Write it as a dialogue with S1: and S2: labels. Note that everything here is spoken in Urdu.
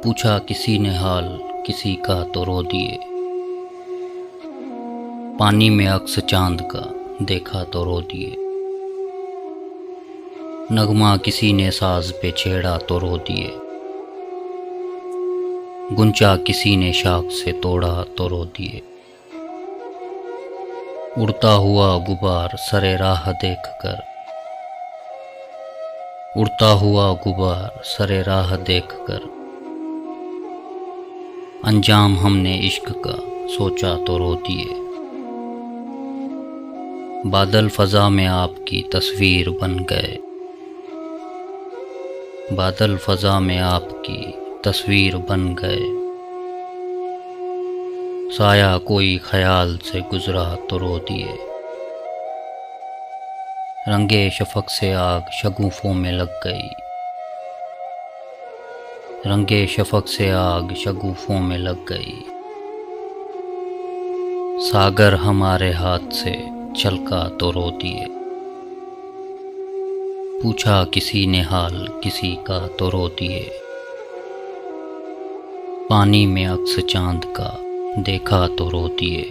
S1: پوچھا کسی نے حال کسی کا تو رو دیے، پانی میں عکس چاند کا دیکھا تو رو دیے، نغمہ کسی نے ساز پہ چھیڑا تو رو دیے، گنچا کسی نے شاخ سے توڑا تو رو دیے، اڑتا ہوا غبار سر راہ دیکھ کر، اڑتا ہوا غبار سر راہ دیکھ کر، انجام ہم نے عشق کا سوچا تو رو دیے، بادل فضا میں آپ کی تصویر بن گئے، بادل فضا میں آپ کی تصویر بن گئے، سایہ کوئی خیال سے گزرا تو رو دیے، رنگے شفق سے آگ شگوفوں میں لگ گئی، رنگے شفق سے آگ شگوفوں میں لگ گئی، ساگر ہمارے ہاتھ سے چھلکا تو رو دیے، پوچھا کسی نے حال کسی کا تو رو دیے، پانی میں عکس چاند کا دیکھا تو رو دیے۔